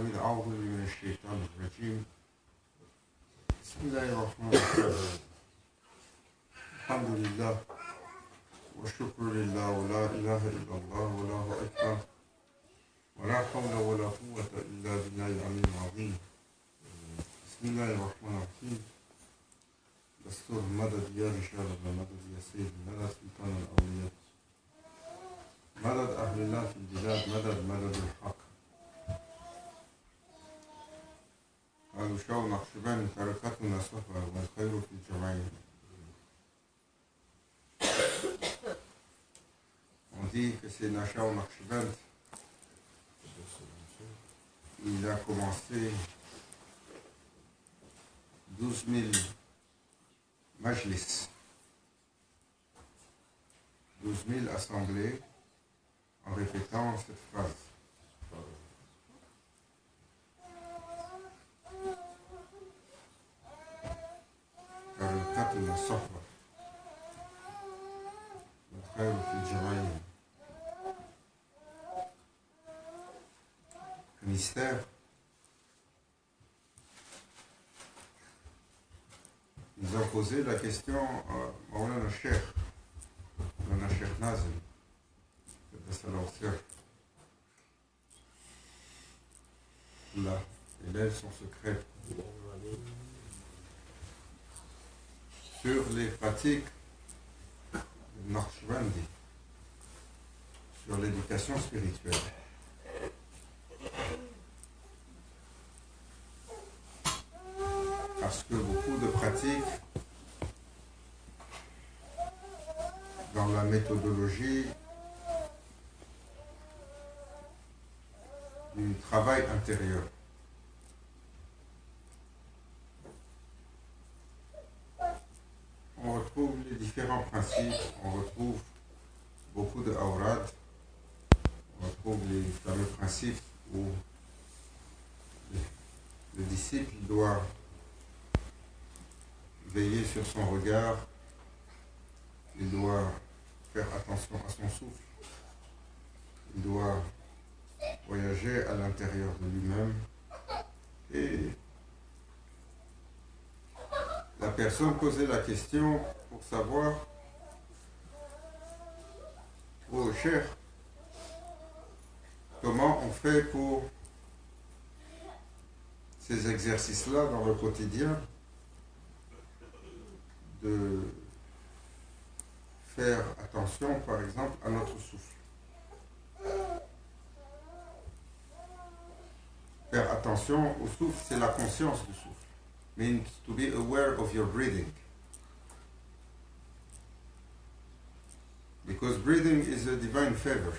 الحميد أعوذ من الشيطان الرجيم بسم الله الرحمن الرحيم الحمد لله والشكر لله ولا إله إلا الله والله أكبر ولا حول ولا قوة إلا بالله العلي العظيم بسم الله الرحمن الرحيم دستور مدد يا رجال المدد يا سيد المدد سلطان الأولياء مدد أهل الله في البلاد مدد الحق قالوا شو نقشبان تركتنا صفا والخير في الجمعين. On dit que c'est Nachao Naqshband. Il a commencé 12 000 majlis, 12 000 assemblées en répétant cette phrase. تركتنا صفا والخير في الجمعين. Mystère. Ils ont posé la question à Maulana Cheikh Nazim, là, il lève son secret sur les pratiques de Naqshbandi, sur l'éducation spirituelle. Parce que beaucoup de pratiques dans la méthodologie du travail intérieur. On retrouve les différents principes, on retrouve beaucoup de awrad, on retrouve les fameux principes où le disciple doit veiller sur son regard, il doit faire attention à son souffle, il doit voyager à l'intérieur de lui-même et la personne posait la question pour savoir au cher comment on fait pour ces exercices-là dans le quotidien, de faire attention, par exemple, à notre souffle. Faire attention au souffle, c'est la conscience du souffle. Means to be aware of your breathing. Because breathing is a divine favor.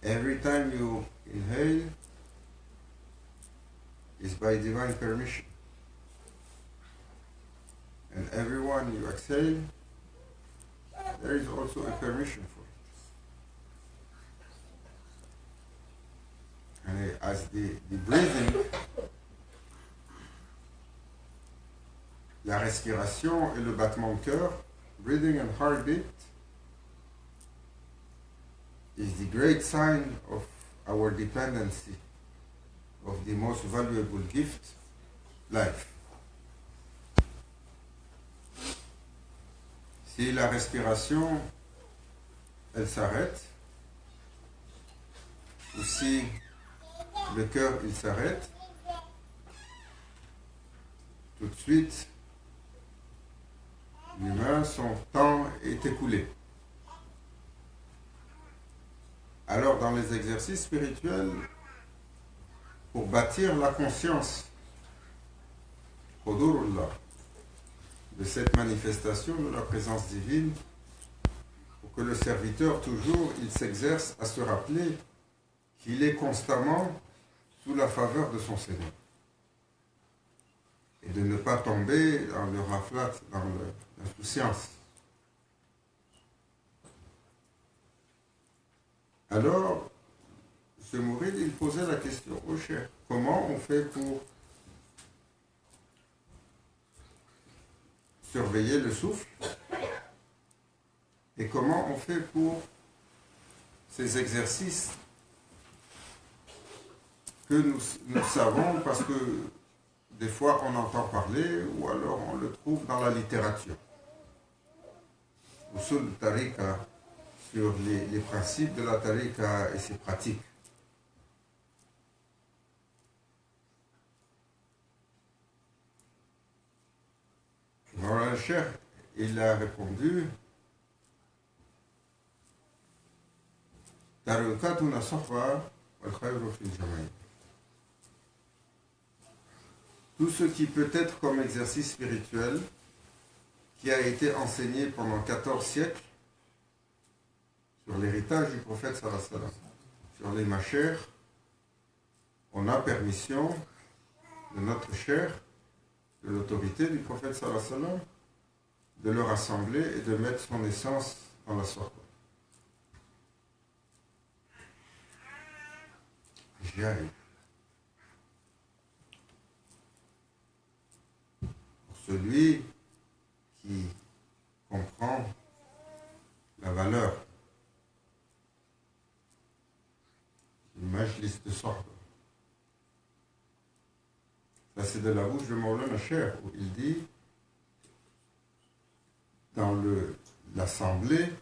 Every time you inhale is by divine permission. And everyone you exhale, there is also a permission for it. And as the breathing, la respiration et le battement de cœur, breathing and heartbeat, is the great sign of our dependency of the most valuable gift, life. Si la respiration, elle s'arrête, ou si le cœur, il s'arrête, tout de suite, l'humain, son temps est écoulé. Alors, dans les exercices spirituels, pour bâtir la conscience, Hudurullah, de cette manifestation de la présence divine, pour que le serviteur, toujours, il s'exerce à se rappeler qu'il est constamment sous la faveur de son Seigneur. Et de ne pas tomber dans le raflat, dans l'insouciance. Alors, ce Mourid, il posait la question au Cheikh, comment on fait pour surveiller le souffle et comment on fait pour ces exercices que nous savons parce que des fois on entend parler ou alors on le trouve dans la littérature. Usul Tariqa, sur les principes de la Tariqa et ses pratiques. Maulana Cheikh, il a répondu Tarikatuna sahwa wal khayru fil jama'i. Tout ce qui peut être comme exercice spirituel qui a été enseigné pendant 14 siècles sur l'héritage du prophète sallallahu alayhi wa sallam, sur les machères, on a permission de notre cher, de l'autorité du prophète sallallahu alayhi wa sallam, de le rassembler et de mettre son essence dans la sorte. J'y arrive. Pour celui qui comprend la valeur du majlis de sorte. Ça, c'est de la bouche de Maulana Cheikh, où il dit, dans l'assemblée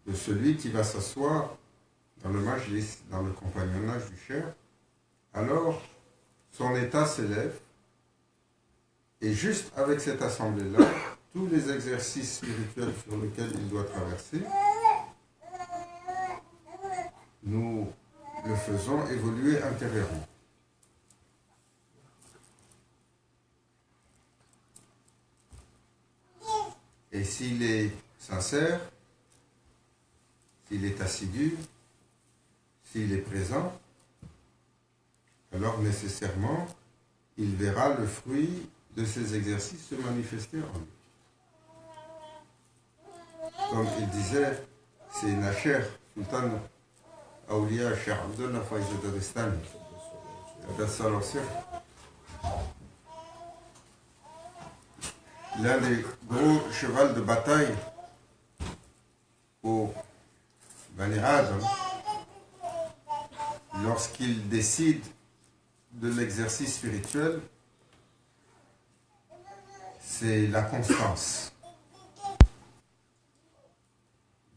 de celui qui va s'asseoir dans le majlis, dans le compagnonnage du Cheikh, alors son état s'élève, et juste avec cette assemblée-là, tous les exercices spirituels sur lesquels il doit traverser, nous le faisons évoluer intérieurement. Et s'il est sincère, s'il est assidu, s'il est présent, alors nécessairement, il verra le fruit de ces exercices se manifester en lui. Comme il disait, c'est Nacher, Sultan Aouliya, Cheikh Abdullah Faiz Daristani, l'un des gros chevals de bataille au Bani Adam, lorsqu'il décide de l'exercice spirituel, c'est la constance.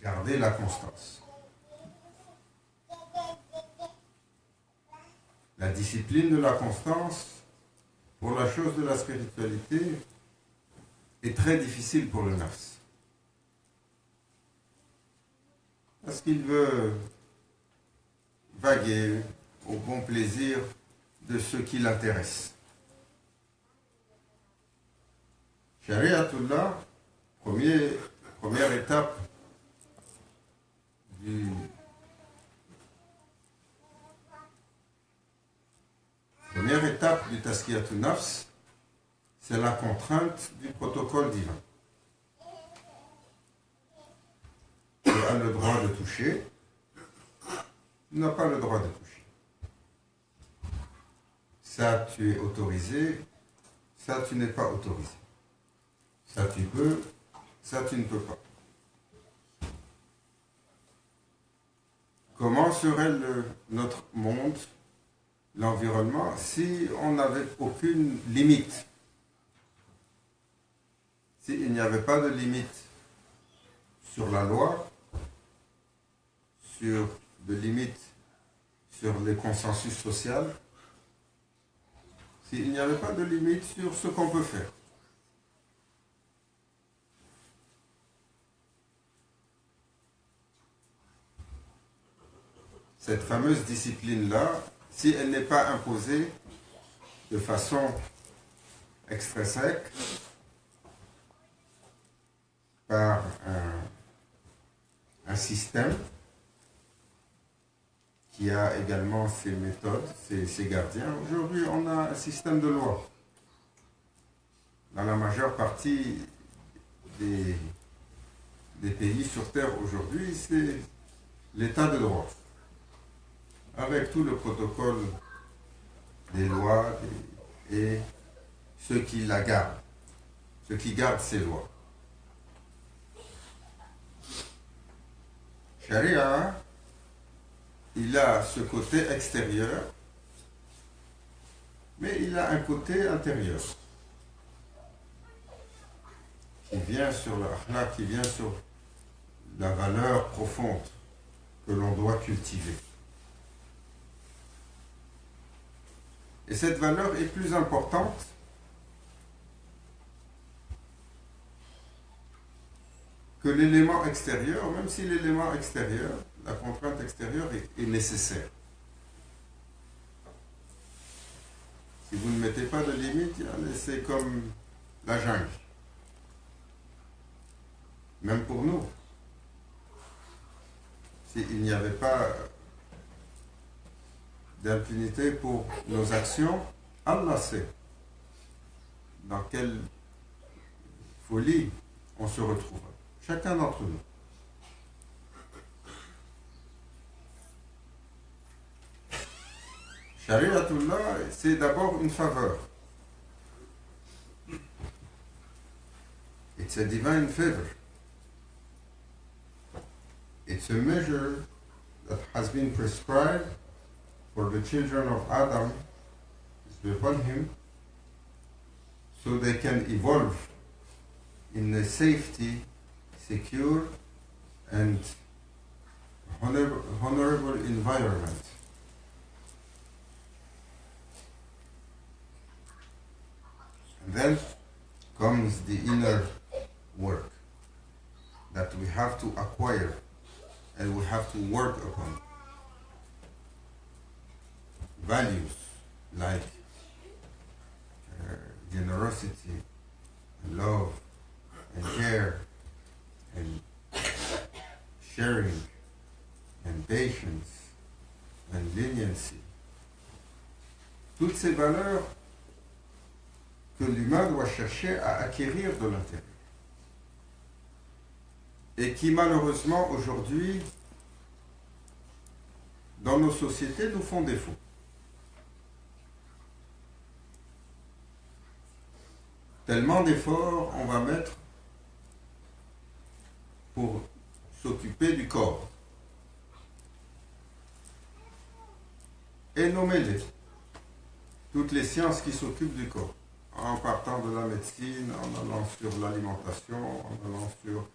Garder la constance. La discipline de la constance, pour la chose de la spiritualité, est très difficile pour le nafs. Parce qu'il veut vaguer au bon plaisir de ce qui l'intéresse. Shariatullah, première étape du Tazkiyatun Nafs, c'est la contrainte du protocole divin. Tu as le droit de toucher, tu n'as pas le droit de toucher. Ça, tu es autorisé, ça, tu n'es pas autorisé. Ça, tu peux, ça, tu ne peux pas. Comment serait notre monde, l'environnement, si on n'avait aucune limite? S'il n'y avait pas de limite sur la loi, de limite sur les consensus sociaux, s'il n'y avait pas de limite sur ce qu'on peut faire. Cette fameuse discipline-là, si elle n'est pas imposée de façon extrinsèque par un système qui a également ses méthodes, ses gardiens. Aujourd'hui, on a un système de loi. Dans la majeure partie des pays sur Terre aujourd'hui, c'est l'état de droit. Avec tout le protocole des lois et ceux qui la gardent, ceux qui gardent ces lois. Sharia, il a ce côté extérieur Mais il a un côté intérieur qui vient sur l'akhlaq, qui vient sur la valeur profonde que l'on doit cultiver. Et cette valeur est plus importante que l'élément extérieur, même si l'élément extérieur, la contrainte extérieure est nécessaire. Si vous ne mettez pas de limite, c'est comme la jungle. Même pour nous. S'il n'y avait pas d'impunité pour nos actions, Allah sait dans quelle folie on se retrouvera. Chacun d'entre nous. Shari'atullah, c'est d'abord une faveur. It's a divine favor. It's a measure that has been prescribed for the children of Adam, upon him, so they can evolve in a safety, secure, and honorable environment. And then comes the inner work that we have to acquire and we have to work upon. Values like generosity, and love, and care, and sharing, and patience, and leniency. Toutes ces valeurs que l'humain doit chercher à acquérir de l'intérieur. Et qui malheureusement aujourd'hui, dans nos sociétés, nous font défaut. Tellement d'efforts on va mettre pour s'occuper du corps. Et nommer toutes les sciences qui s'occupent du corps, en partant de la médecine, en allant sur l'alimentation, en allant sur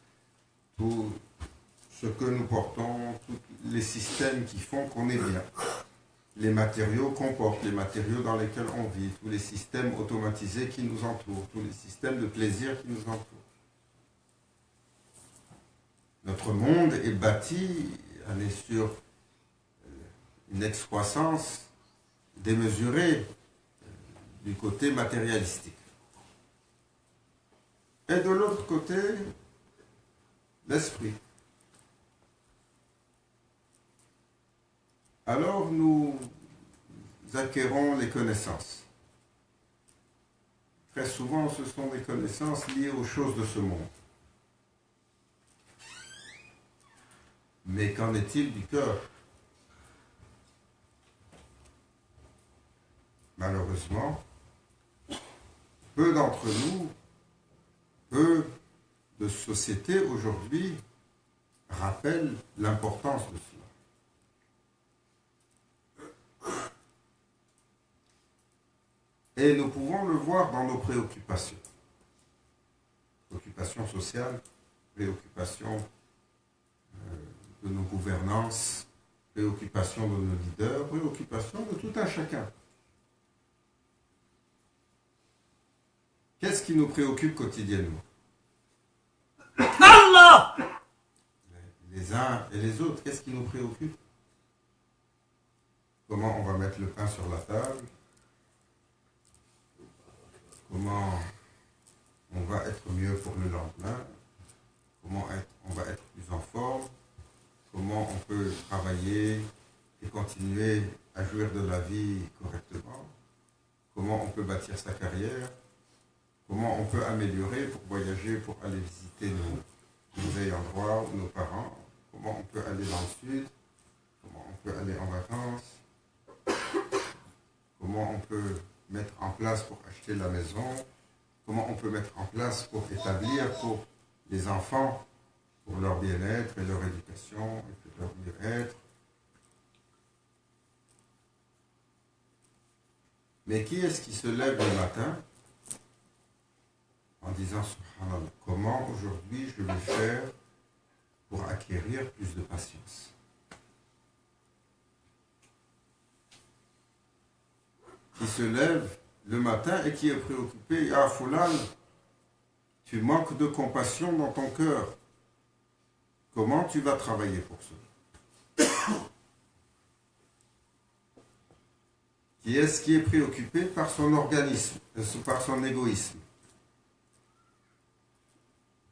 tout ce que nous portons, tous les systèmes qui font qu'on est bien. Les matériaux qu'on porte, les matériaux dans lesquels on vit, tous les systèmes automatisés qui nous entourent, tous les systèmes de plaisir qui nous entourent. Notre monde est bâti, on est sur une excroissance démesurée du côté matérialistique. Et de l'autre côté, l'esprit. Alors nous acquérons les connaissances. Très souvent, ce sont des connaissances liées aux choses de ce monde. Mais qu'en est-il du cœur? Malheureusement, peu d'entre nous, peu de sociétés aujourd'hui rappellent l'importance de cela. Et nous pouvons le voir dans nos préoccupations. Préoccupations sociales, préoccupations de nos gouvernances, préoccupations de nos leaders, préoccupations de tout un chacun. Qu'est-ce qui nous préoccupe quotidiennement? Allah! Les uns et les autres, qu'est-ce qui nous préoccupe? Comment on va mettre le pain sur la table? Comment on va être mieux pour le lendemain? Comment on va être plus en forme? Comment on peut travailler et continuer à jouir de la vie correctement? Comment on peut bâtir sa carrière? Comment on peut améliorer pour voyager, pour aller visiter nos ayants droit ou nos parents? Comment on peut aller dans le sud? Comment on peut aller en vacances? Comment on peut mettre en place pour acheter la maison? Comment on peut mettre en place pour établir pour les enfants, pour leur bien-être et leur éducation, et pour leur bien-être? Mais qui est-ce qui se lève le matin en disant, subhanallah, comment aujourd'hui je vais faire pour acquérir plus de patience? Qui se lève le matin et qui est préoccupé, ah Foulan, tu manques de compassion dans ton cœur. Comment tu vas travailler pour cela? Qui est-ce qui est préoccupé par son organisme, par son égoïsme?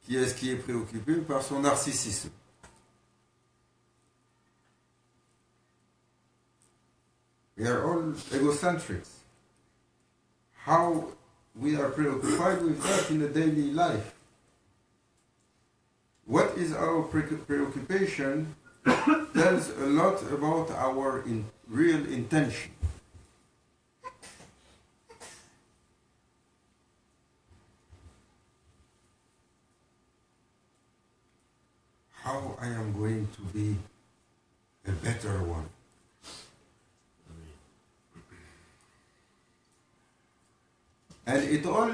Qui est-ce qui est préoccupé par son narcissisme? We are all egocentrics. How we are preoccupied with that in a daily life? What is our preoccupation tells a lot about our real intention. How I am going to be a better one. And it all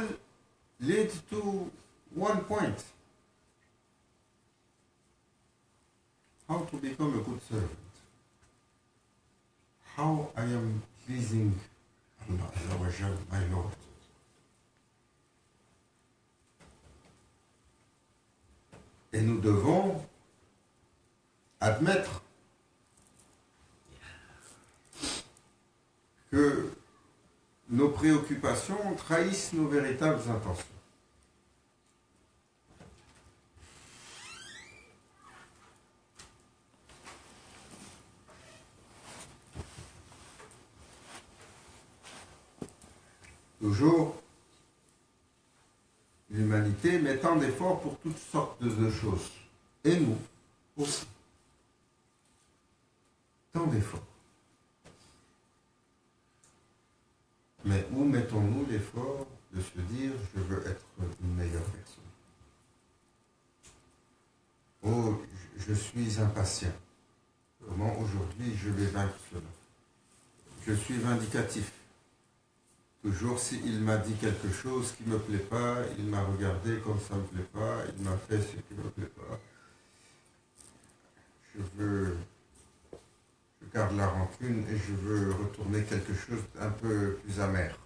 leads to one point. How to become a good servant. How I am pleasing Allah Azza wa Jal, my Lord. Et nous devons admettre que nos préoccupations trahissent nos véritables intentions. Toujours, l'humanité met tant d'efforts pour toutes sortes de choses. Et nous aussi. Tant d'efforts. Mais où mettons-nous l'effort de se dire je veux être une meilleure personne? Oh, je suis impatient. Comment aujourd'hui je vais vaincre cela? Je suis vindicatif. Toujours s'il m'a dit quelque chose qui ne me plaît pas, il m'a regardé comme ça ne me plaît pas, il m'a fait ce qui ne me plaît pas. Je garde la rancune et je veux retourner quelque chose d'un peu plus amer.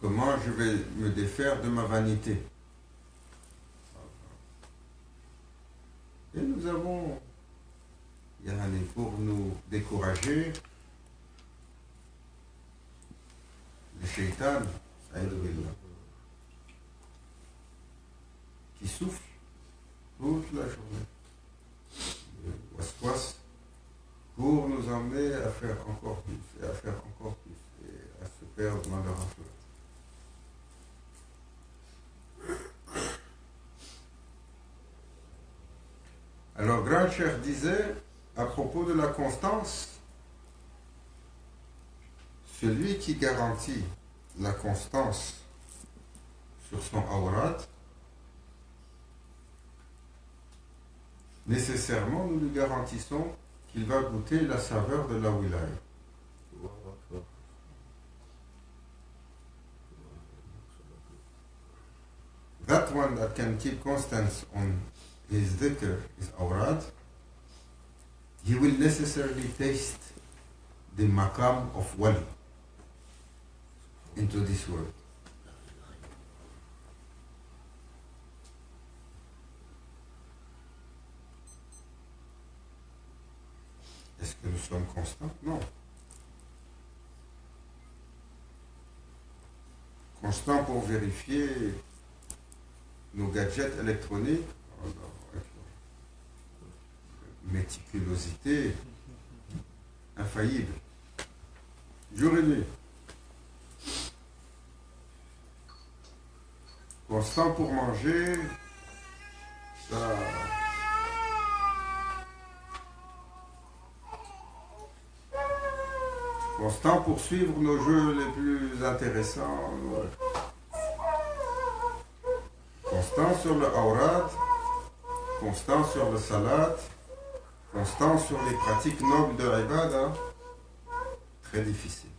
Comment je vais me défaire de ma vanité? Et nous avons, pour nous décourager, le shaitan, qui souffle toute la journée, le waswas, pour nous emmener à faire encore plus, et à faire encore plus, et à se perdre dans leur influence. Alors, Grand Cheikh disait, à propos de la constance, celui qui garantit la constance sur son awrad, nécessairement nous lui garantissons qu'il va goûter la saveur de la wilaya. That one that can keep constance on his dhikr, his awrad, he will necessarily taste the maqam of wali into this world. Est-ce que nous sommes constants? Non. Constants pour vérifier nos gadgets électroniques, méticulosité infaillible, jour et nuit. Constant pour manger, ça. Constant pour suivre nos jeux les plus intéressants. Constant sur le awrad, constant sur le salat, constant sur les pratiques nobles de l'ibada, très difficile.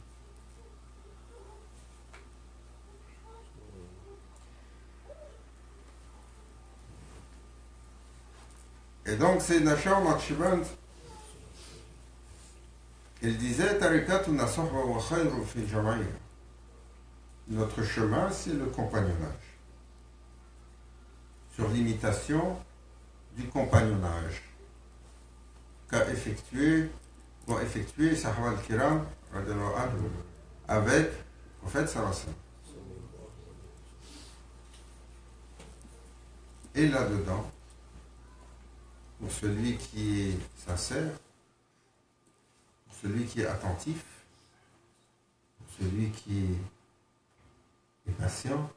Et donc, c'est Nachar Naqshband, il disait Tarikatuna sahba wa khayru fi jama'iyya. Notre chemin, c'est le compagnonnage. Sur l'imitation du compagnonnage qu'a vont effectuer Sahaba al-Kiram avec le prophète sallallahu alayhi wa sallam. Et là-dedans, pour celui qui est sincère, pour celui qui est attentif, pour celui qui est patient,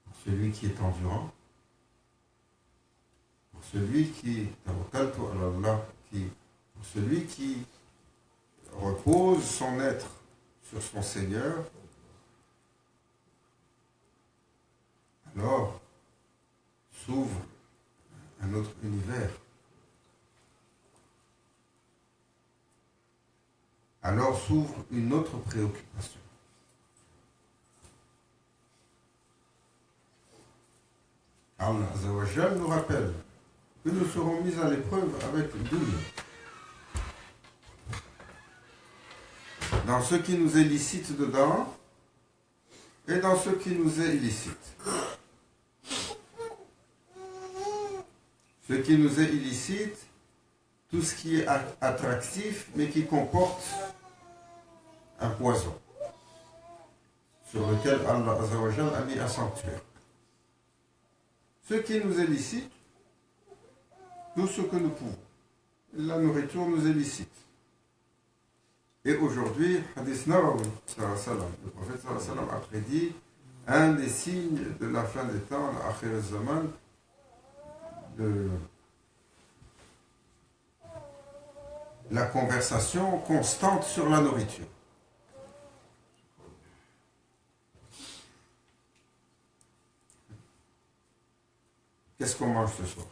pour celui qui est endurant, pour celui qui pour celui qui repose son être sur son Seigneur, alors s'ouvre un autre univers. Alors s'ouvre une autre préoccupation. Allah Azza wa Jal nous rappelle que nous serons mis à l'épreuve avec dunya. Dans ce qui nous est licite dedans et dans ce qui nous est illicite. Ce qui nous est illicite, tout ce qui est attractif mais qui comporte un poison sur lequel Allah Azza wa Jal a mis un sanctuaire. Ce qui nous est licite, tout ce que nous pouvons. La nourriture nous est licite. Et aujourd'hui, Hadith Nawawi, le prophète sallam a prédit un des signes de la fin des temps, l'Akhir al-Zaman, de la conversation constante sur la nourriture. Qu'est-ce qu'on mange ce soir?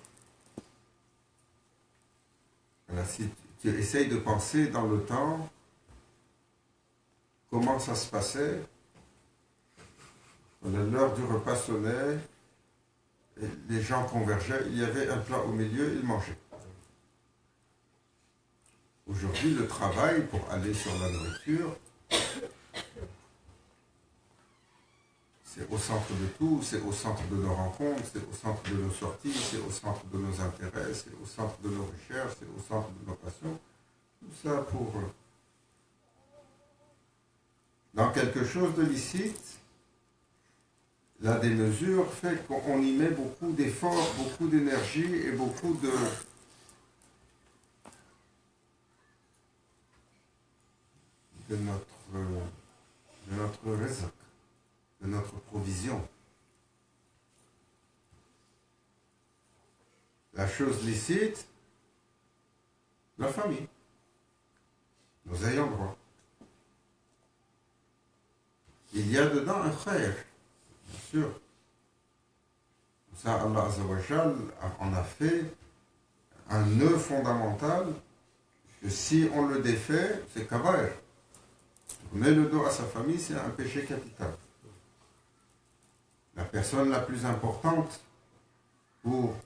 Alors, si tu essayes de penser dans le temps, comment ça se passait, l'heure du repas sonnait, et les gens convergeaient, il y avait un plat au milieu, ils mangeaient. Aujourd'hui, le travail pour aller sur la nourriture, c'est au centre de tout, c'est au centre de nos rencontres, c'est au centre de nos sorties, c'est au centre de nos intérêts, c'est au centre de nos recherches, c'est au centre de nos passions. Tout ça pour... Dans quelque chose de licite, la démesure fait qu'on y met beaucoup d'efforts, beaucoup d'énergie et beaucoup de notre rizq, de notre provision. La chose licite, la famille, nos ayants droit. Il y a dedans un khayr, bien sûr. Ça, Allah Azza wa Jal en a fait un nœud fondamental que si on le défait, c'est kabair. Tourner le dos à sa famille, c'est un péché capital. La personne la plus importante pour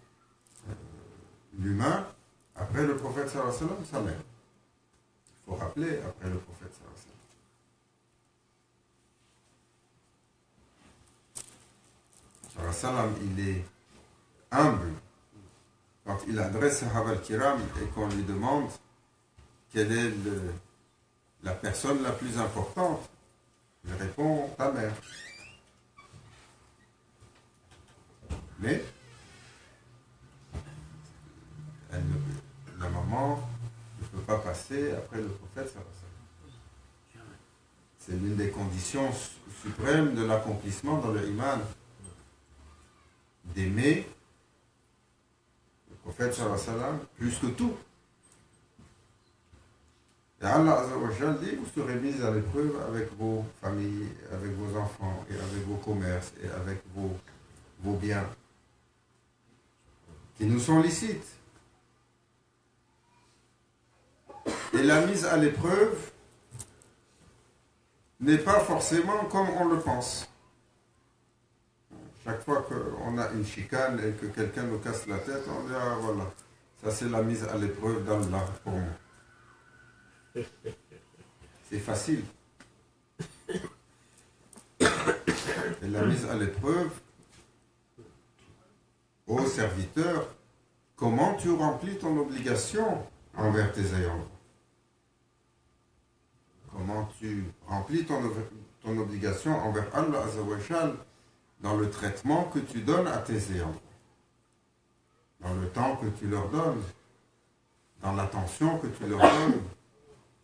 l'humain, après le prophète sallallahu alayhi wa sallam, sa mère. Il faut rappeler, après le prophète sallallahu alayhi wa sallam, il est humble quand il adresse Sahaba al-Kiram et qu'on lui demande quelle est la personne la plus importante. Il répond ta mère. Mais la maman ne peut pas passer après le prophète sallallahu alayhi wa sallam. C'est l'une des conditions suprêmes de l'accomplissement dans le iman. D'aimer le prophète sallallahu alayhi wa sallam plus que tout. Et Allah Azza wa Jal dit, vous serez mis à l'épreuve avec vos familles, avec vos enfants, et avec vos commerces, et avec vos biens, qui nous sont licites. Et la mise à l'épreuve n'est pas forcément comme on le pense. Chaque fois qu'on a une chicane et que quelqu'un nous casse la tête, on dit « Ah voilà, ça c'est la mise à l'épreuve d'Allah pour moi. » C'est facile. Et la mise à l'épreuve, ô serviteur, comment tu remplis ton obligation envers tes ayants droit? Comment tu remplis ton obligation envers Allah Azzawajal dans le traitement que tu donnes à tes ayants droit, dans le temps que tu leur donnes, dans l'attention que tu leur donnes,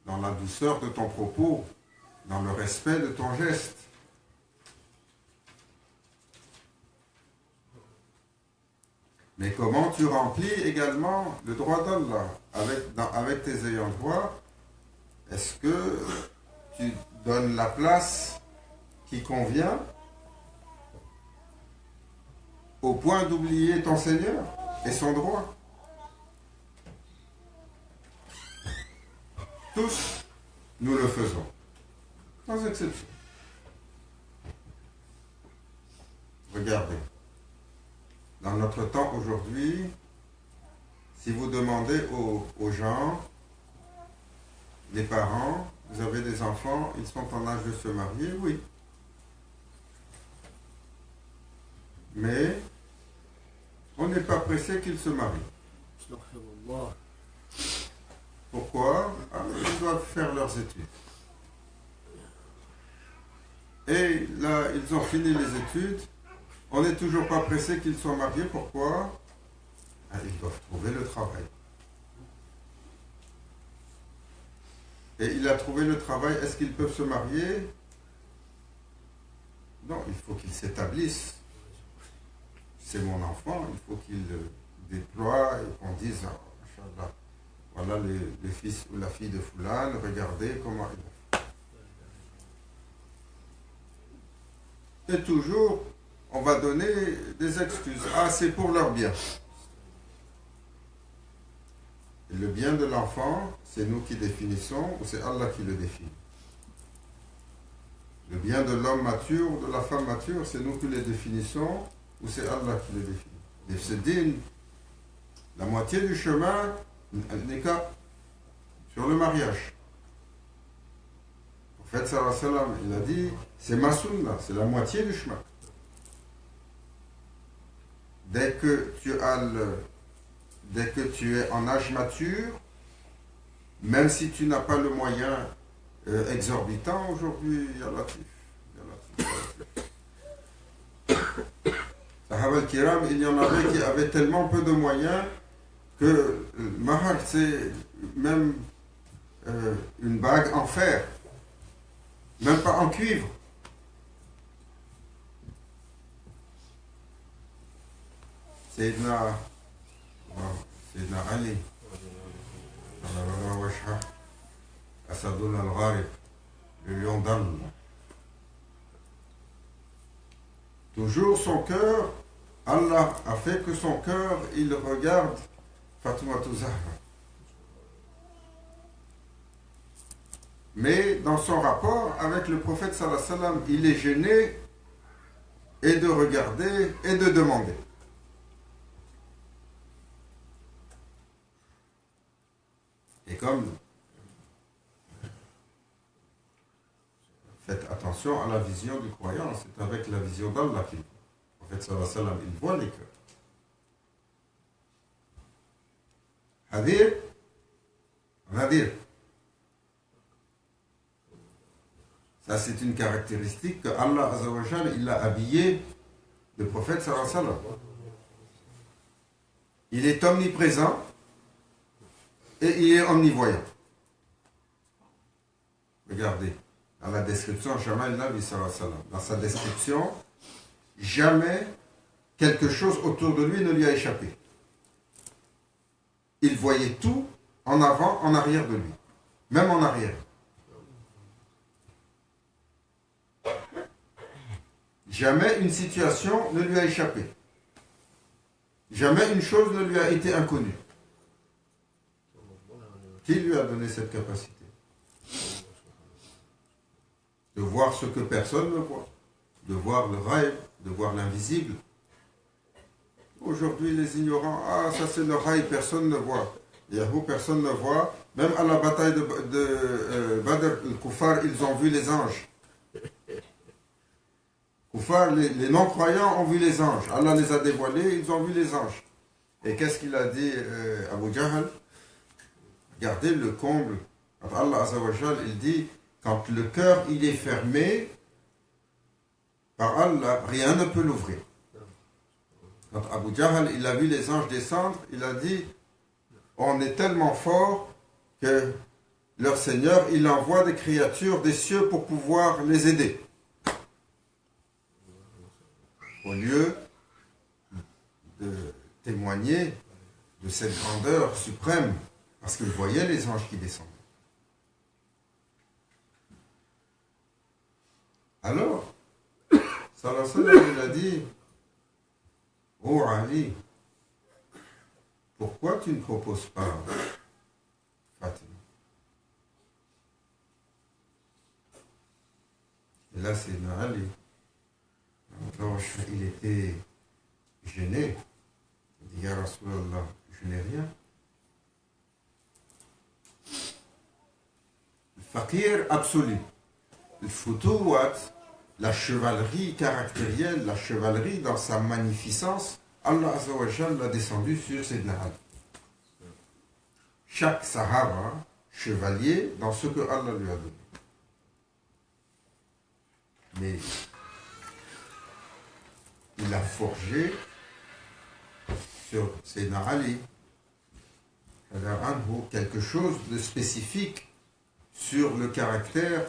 dans la douceur de ton propos, dans le respect de ton geste. Mais comment tu remplis également le droit d'Allah avec tes ayants droit? Est-ce que tu donnes la place qui convient au point d'oublier ton Seigneur et son droit? Tous, nous le faisons, sans exception. Regardez, dans notre temps aujourd'hui, si vous demandez aux gens, les parents, vous avez des enfants, ils sont en âge de se marier, oui. Mais on n'est pas pressé qu'ils se marient. Pourquoi? Ils doivent faire leurs études. Et là, ils ont fini les études. On n'est toujours pas pressé qu'ils soient mariés. Pourquoi? Ils doivent trouver le travail. Et il a trouvé le travail. Est-ce qu'ils peuvent se marier? Non, il faut qu'ils s'établissent. C'est mon enfant, il faut qu'il déploie et qu'on dise, oh, voilà le fils ou la fille de Foulane, regardez comment il a fait. Et toujours, on va donner des excuses. Ah, c'est pour leur bien. Et le bien de l'enfant, c'est nous qui définissons ou c'est Allah qui le définit? Le bien de l'homme mature ou de la femme mature, c'est nous qui le définissons ou c'est Allah qui le définit? Et c'est digne. La moitié du chemin n'est qu'à sur le mariage. Le prophète sallallahu alayhi wa sallam, il a dit, c'est ma sunna, c'est la moitié du chemin. Dès que tu es en âge mature, même si tu n'as pas le moyen exorbitant aujourd'hui, il y a latif. Sahaba al-Kiram, il y en avait qui avaient tellement peu de moyens que mahar, c'est même une bague en fer, même pas en cuivre. Sayyidina Ali, Asadun al-Gharib, le lion d'Al. Toujours son cœur, Allah a fait que son cœur, il regarde Fatoumata Zahra. Mais dans son rapport avec le prophète sallallahu alayhi wa sallam, il est gêné et de regarder et de demander. Et comme faites attention à la vision du croyant, c'est avec la vision d'Allah qu'il voit. Le prophète sallallahu alayhi wa sallam, il voit les cœurs. Hadir, Hadir. Ça, c'est une caractéristique que Allah Azzawajal, il a habillé le prophète sallallahu alayhi wa sallam. Il est omniprésent et il est omnivoyant. Regardez, dans la description, Jamal Nabi sallallahu alayhi wa sallam, dans sa description, jamais quelque chose autour de lui ne lui a échappé. Il voyait tout en avant, en arrière de lui, même en arrière. Jamais une situation ne lui a échappé. Jamais une chose ne lui a été inconnue. Qui lui a donné cette capacité? De voir ce que personne ne voit, de voir le rêve, de voir l'invisible. Aujourd'hui, les ignorants, ça c'est le rêve, personne ne voit. Yahoo, personne ne voit. Même à la bataille de Badr, les Koufars, ils ont vu les anges. Koufars, les non-croyants ont vu les anges. Allah les a dévoilés, ils ont vu les anges. Et qu'est-ce qu'il a dit Abu Jahl? Regardez le comble. Allah Azzawajal, il dit, quand le cœur il est fermé, par Allah, rien ne peut l'ouvrir. Quand Abu Jahl, il a vu les anges descendre, il a dit, on est tellement fort que leur Seigneur, il envoie des créatures des cieux pour pouvoir les aider. Au lieu de témoigner de cette grandeur suprême, parce qu'il voyait les anges qui descendent. Alors, sallallahu alayhi wa sallam, il a dit, oh Ali, pourquoi tu ne proposes pas Fatima? Et là, c'est Ali. Alors, il était gêné. Il dit, Ya Rasulallah, je n'ai rien. Le fakir absolu. Le futuwat, la chevalerie caractérielle, la chevalerie dans sa magnificence, Allah Azzawajal l'a descendu sur Sayyidina Ali. Chaque Sahaba, chevalier dans ce que Allah lui a donné. Mais il a forgé sur Sayyidina Ali quelque chose de spécifique sur le caractère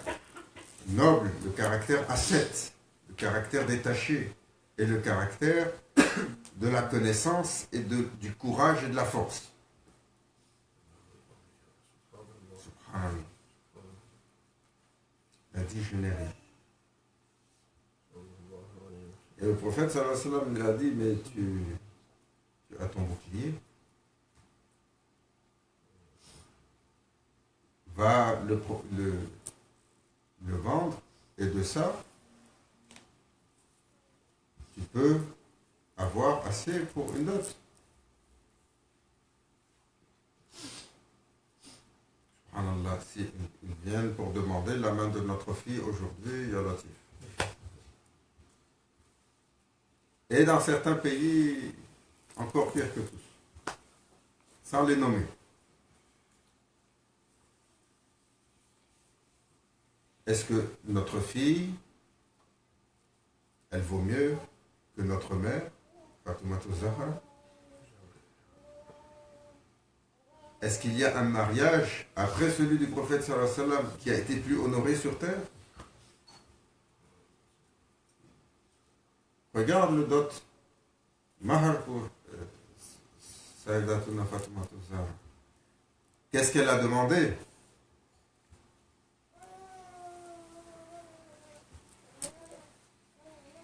noble, le caractère ascète, le caractère détaché et le caractère de la connaissance et du courage et de la force. Subhanallah. Il a dit, je n'ai rien. Et le prophète sallallahu alayhi wa sallam lui a dit, mais tu as ton bouclier, va le vendre, et de ça, tu peux avoir assez pour une dot. Subhanallah, si ils viennent pour demander la main de notre fille aujourd'hui, ya Latif. Et dans certains pays, encore pire que tous, sans les nommer. Est-ce que notre fille, elle vaut mieux que notre mère, Fatoumata Zahra? Est-ce qu'il y a un mariage après celui du prophète sallallahu alayhi wa sallam qui a été plus honoré sur terre? Regarde le dot. Mahar pour Sayyidatuna Fatoumata Zahra. Qu'est-ce qu'elle a demandé?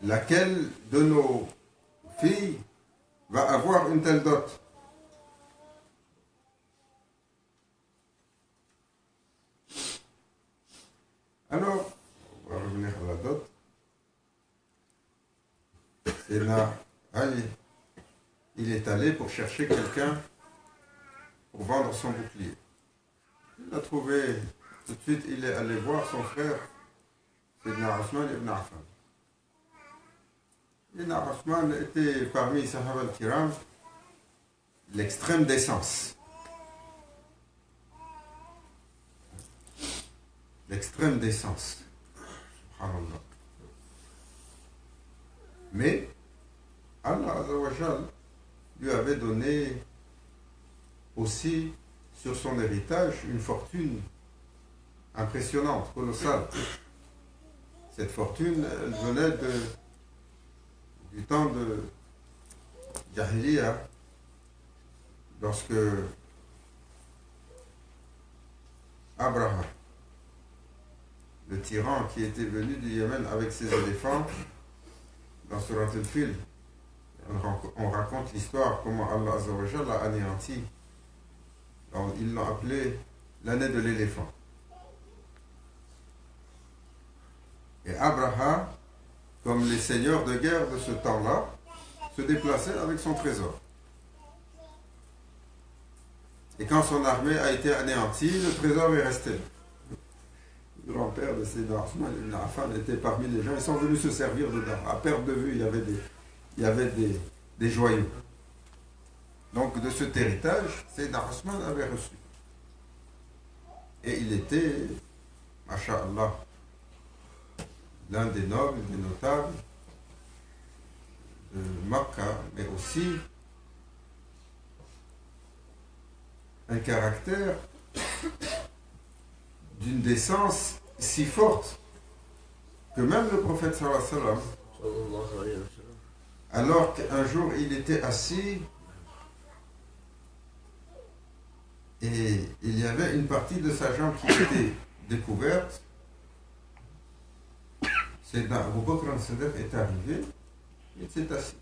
Laquelle de nos filles va avoir une telle dot? Alors, on va revenir à la dot. Et là, allez, il est allé pour chercher quelqu'un pour vendre son bouclier. Il l'a trouvé, tout de suite il est allé voir son frère, Sayyidina Osman ibn Affan. Sayyidina Osman était parmi les Sahaba al-Kiram l'extrême décence. L'extrême décence. Subhanallah. Mais Allah Azzawajal lui avait donné aussi sur son héritage une fortune impressionnante, colossale. Cette fortune, elle venait du temps de Jahiliya, lorsque Abraham, le tyran qui était venu du Yémen avec ses éléphants, dans Surat al-Fil, on raconte l'histoire comment Allah Azzawajal l'a anéanti. Alors, ils l'ont appelé l'année de l'éléphant. Et Abraham, comme les seigneurs de guerre de ce temps-là, se déplaçait avec son trésor. Et quand son armée a été anéantie, le trésor est resté. Le grand-père de Sayyidina Othman ibn Affan était parmi les gens. Ils sont venus se servir dedans. À perte de vue, il y avait des joyaux. Donc de cet héritage, Sayyidina Othman avait reçu. Et il était, masha'Allah, l'un des nobles, des notables de Makkah, mais aussi un caractère d'une décence si forte que même le prophète sallallahu alayhi wa sallam, alors qu'un jour il était assis et il y avait une partie de sa jambe qui était découverte, Sayyidina Abu Bakr al-Siddiq est arrivé, il s'est assis.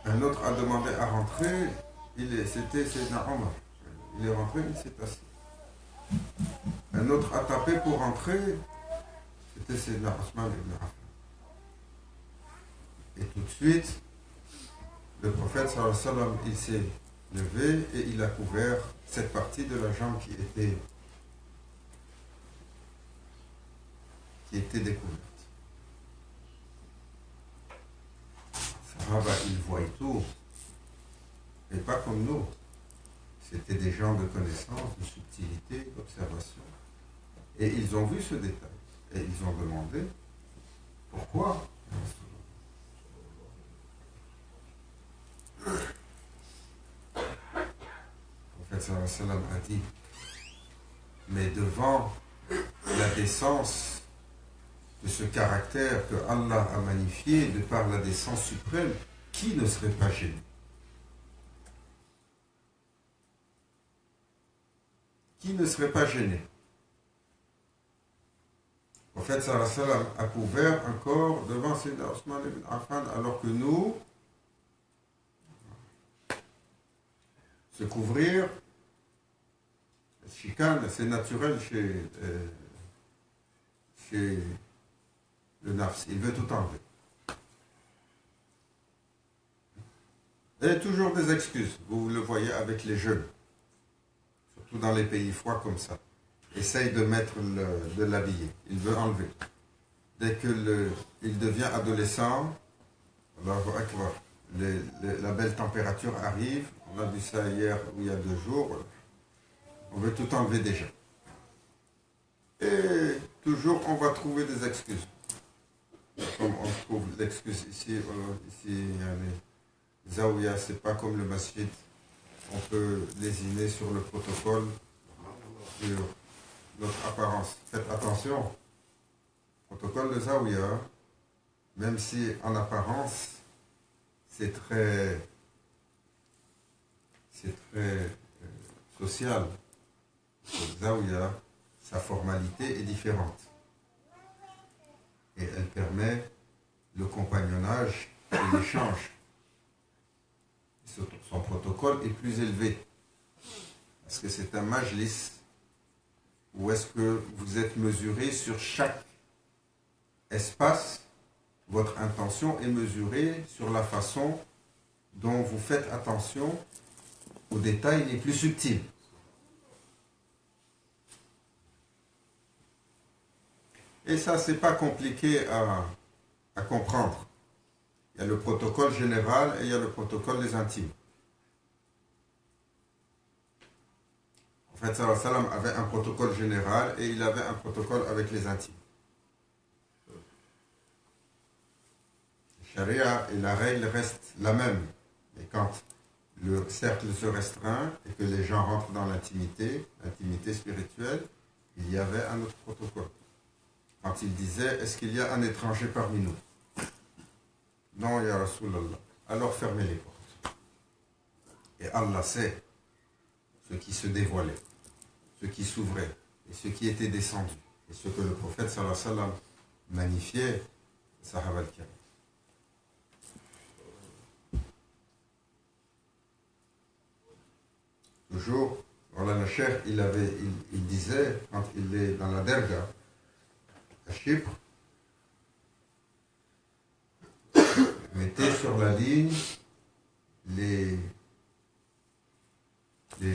Un autre a demandé à rentrer, c'était Sayyidina Omar. Il est rentré, il s'est assis. Un autre a tapé pour rentrer, c'était Sayyidina Othman ibn Affan. Et tout de suite, le prophète sallallahu alayhi wa sallam, il s'est levé et il a couvert cette partie de la jambe qui était découverte. Sahaba, ils voient tout, et pas comme nous. C'était des gens de connaissance, de subtilité, d'observation. Et ils ont vu ce détail. Et ils ont demandé pourquoi. Le prophète sallallahu alayhi wa sallam a dit, mais devant la décence de ce caractère que Allah a magnifié de par la décence suprême, qui ne serait pas gêné? Qui ne serait pas gêné? Le prophète sallallahu alayhi wa sallam a couvert un corps devant Sayyidina Othman ibn Affan, alors que nous, se couvrir, chicane, c'est naturel chez le nafs. Il veut tout enlever. Et toujours des excuses. Vous le voyez avec les jeunes. Surtout dans les pays froids comme ça. Essaye de mettre de l'habiller. Il veut enlever. Dès que il devient adolescent, Allahu Akbar, la belle température arrive. On a vu ça hier ou il y a 2 jours. On veut tout enlever déjà. Et toujours on va trouver des excuses. Comme on trouve l'excuse ici, les zaouya, c'est pas comme le masjid. On peut lésiner sur le protocole, sur notre apparence. Faites attention. Le protocole de zaouya, même si en apparence, c'est très social. Le zaouya, sa formalité est différente. Et elle permet le compagnonnage et l'échange. Son protocole est plus élevé. Parce que c'est un majlis où est-ce que vous êtes mesuré sur chaque espace. Votre intention est mesurée sur la façon dont vous faites attention aux détails les plus subtils. Et ça, c'est pas compliqué à comprendre. Il y a le protocole général et il y a le protocole des intimes. En fait, sallallahu alayhi wa sallam avait un protocole général et il avait un protocole avec les intimes. La charia et la règle restent la même. Mais quand le cercle se restreint et que les gens rentrent dans l'intimité spirituelle, il y avait un autre protocole. Quand il disait, est-ce qu'il y a un étranger parmi nous? Non, ya Rasulallah. Alors fermez les portes. Et Allah sait ce qui se dévoilait, ce qui s'ouvrait, et ce qui était descendu, et ce que le prophète sallallahu alayhi wa sallam magnifiait, Sahaba al-Kiram. Toujours Maulana Cheikh, il disait, quand il est dans la Derga, à Chypre, mettez sur la ligne les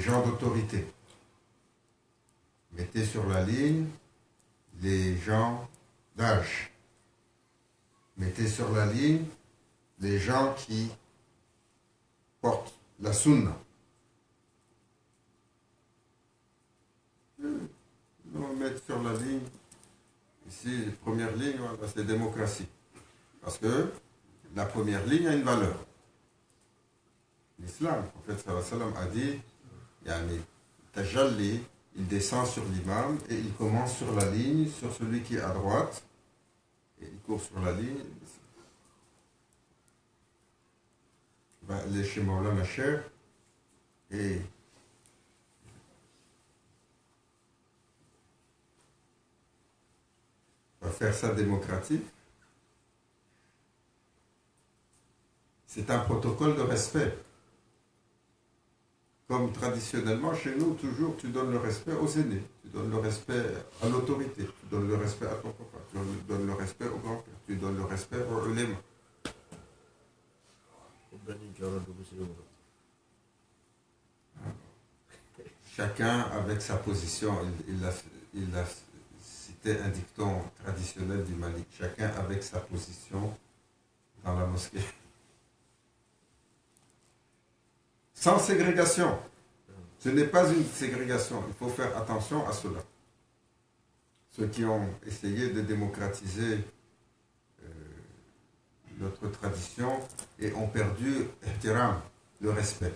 gens d'autorité. Mettez sur la ligne les gens d'âge. Mettez sur la ligne les gens qui portent la sunna. Nous mettre sur la ligne, ici, première ligne, voilà, c'est démocratie. Parce que la première ligne a une valeur. L'islam, en fait, sallam a dit, yani, tajalli, il descend sur l'imam et il commence sur la ligne, sur celui qui est à droite, et il court sur la ligne. Les chez Maulana Cheikh, et va faire ça démocratique. C'est un protocole de respect. Comme traditionnellement, chez nous, toujours, tu donnes le respect aux aînés, tu donnes le respect à l'autorité, tu donnes le respect à ton papa, tu donnes le respect au grand-père, tu donnes le respect aux ulémas. Chacun avec sa position, il a cité un dicton traditionnel du Mali, chacun avec sa position dans la mosquée. Sans ségrégation. Ce n'est pas une ségrégation. Il faut faire attention à cela. Ceux qui ont essayé de démocratiser notre tradition et ont perdu ihtiram, le respect.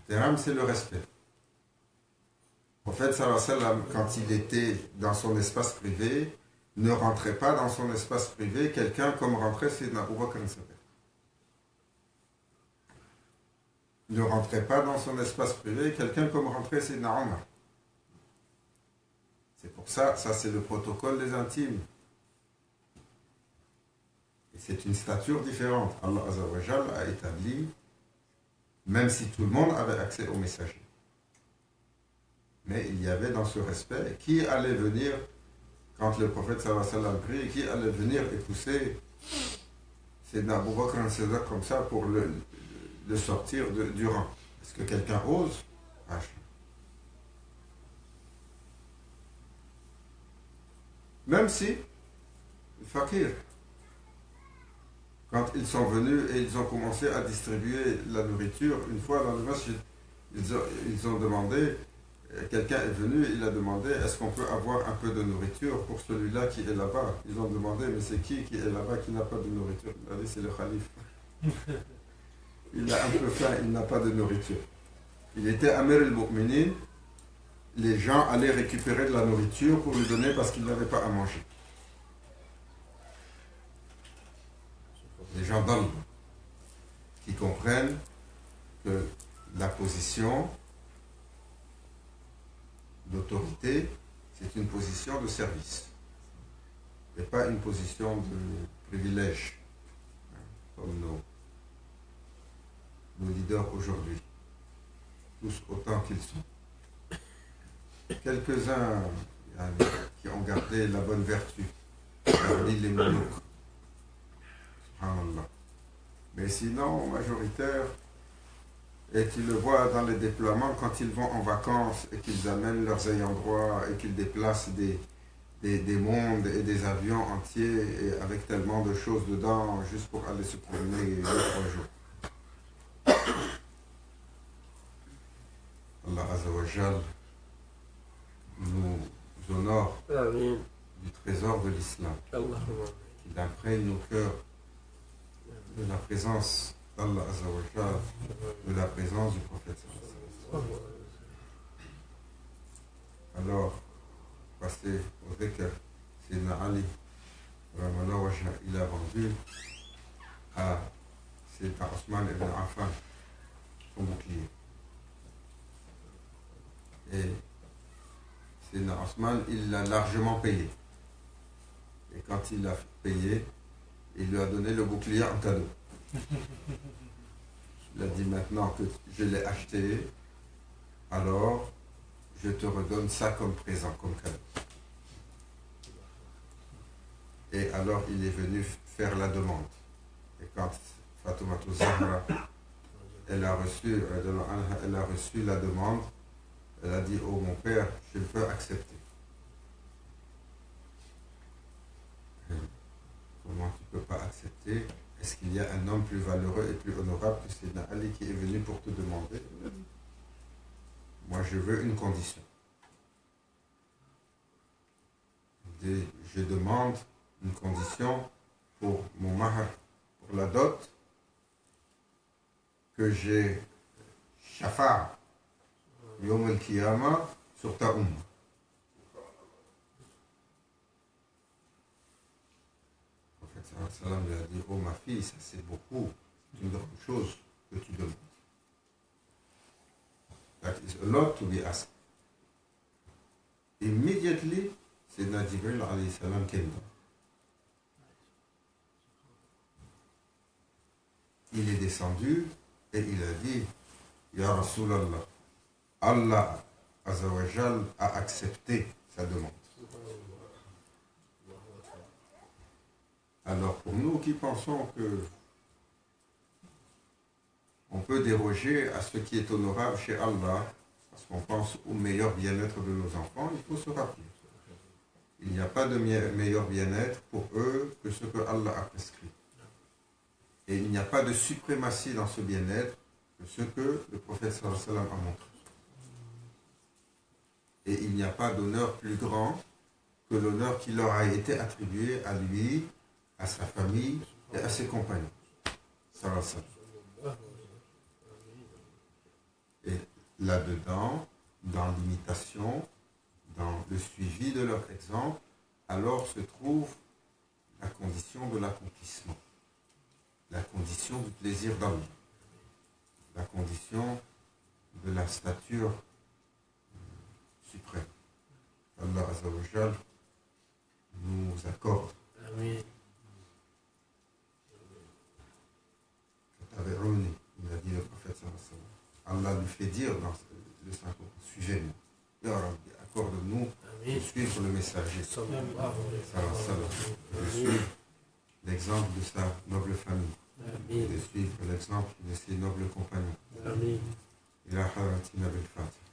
Ihtiram, c'est le respect. En fait, sallallahu alayhi wa sallam, quand il était dans son espace privé, ne rentrait pas dans son espace privé quelqu'un comme rentrait Sayyidina Abu Bakr as-Siddiq. Ne rentrait pas dans son espace privé quelqu'un comme rentrait Sayyidina Omar. C'est pour ça, ça c'est le protocole des intimes. Et c'est une stature différente. Allah Azza wa Jal a établi, même si tout le monde avait accès au messager. Mais il y avait dans ce respect qui allait venir, quand le prophète sallallahu alayhi wa sallam prie, qui allait venir épouser Sayyidina Abu Bakr as-Siddiq comme ça pour de sortir du rang. Est-ce que quelqu'un ose? Même si, fakir, quand ils sont venus et ils ont commencé à distribuer la nourriture, une fois dans le masjid, ils ont demandé, quelqu'un est venu, il a demandé, est-ce qu'on peut avoir un peu de nourriture pour celui-là qui est là-bas? Ils ont demandé, mais c'est qui est là-bas qui n'a pas de nourriture? Il a dit, c'est le calife. Il a un peu faim, il n'a pas de nourriture. Il était Amir al-Mu'minin, les gens allaient récupérer de la nourriture pour lui donner parce qu'il n'avait pas à manger. Les gens donnent, qui comprennent que la position d'autorité, c'est une position de service et pas une position de privilège, comme nos leaders aujourd'hui, tous autant qu'ils sont. Quelques-uns qui ont gardé la bonne vertu, parmi les moulouks. Subhanallah. Mais sinon, majoritaire, et tu le vois dans les déploiements, quand ils vont en vacances et qu'ils amènent leurs ayants droit et qu'ils déplacent des mondes et des avions entiers et avec tellement de choses dedans, juste pour aller se promener 2-3 jours. Allah Azza wa Jal nous honore du trésor de l'islam. Il imprègne nos cœurs de la présence d'Allah Azza wa Jal, de la présence du prophète. Alors, passer au dhikr, Sayyidina Ali, il a vendu à Sayyidina Osman ibn Affan son bouclier. Et Sayyidina Osman, il l'a largement payé. Et quand il l'a payé, il lui a donné le bouclier en cadeau. Il a dit maintenant que je l'ai acheté, alors je te redonne ça comme présent, comme cadeau. Et alors il est venu faire la demande. Et quand Fatoumata Zahra, elle a reçu la demande, elle a dit, oh mon père, je peux accepter. Comment tu ne peux pas accepter? Est-ce qu'il y a un homme plus valeureux et plus honorable que Sayyidina Ali qui est venu pour te demander? Moi, je veux une condition. Je demande une condition pour mon mahar, pour la dot, que j'ai shafa, yom al-kiyama, sur ta umma. Le prophète sallam lui a dit, oh ma fille, ça c'est beaucoup, c'est une grande chose que tu demandes. That is a lot to be asked. Immediately, Sayyidina Jibril alayhi salam came down. Il est descendu et il a dit, Ya Rasulallah, Allah Azawajal a accepté sa demande. Alors pour nous qui pensons que on peut déroger à ce qui est honorable chez Allah, parce qu'on pense au meilleur bien-être de nos enfants, il faut se rappeler. Il n'y a pas de meilleur bien-être pour eux que ce que Allah a prescrit. Et il n'y a pas de suprématie dans ce bien-être que ce que le prophète sallallahu alayhi wa sallam a montré. Et il n'y a pas d'honneur plus grand que l'honneur qui leur a été attribué à lui, à sa famille et à ses compagnons. Sallallahu alayhi wa sallam. Et là-dedans, dans l'imitation, dans le suivi de leur exemple, alors se trouve la condition de l'accomplissement, la condition du plaisir d'Allah, la condition de la stature suprême. Allah Azza wa Jal nous accorde. Amen. Il a dit le prophète sallallahu alayhi wa sallam. Allah lui fait dire dans le Saint-Coran, suivez-moi. Ya Rabbi, accorde-nous de suivre le messager. De suivre l'exemple de sa noble famille. De suivre l'exemple de ses nobles compagnons. Amen. Ila haratina bil Fatiha.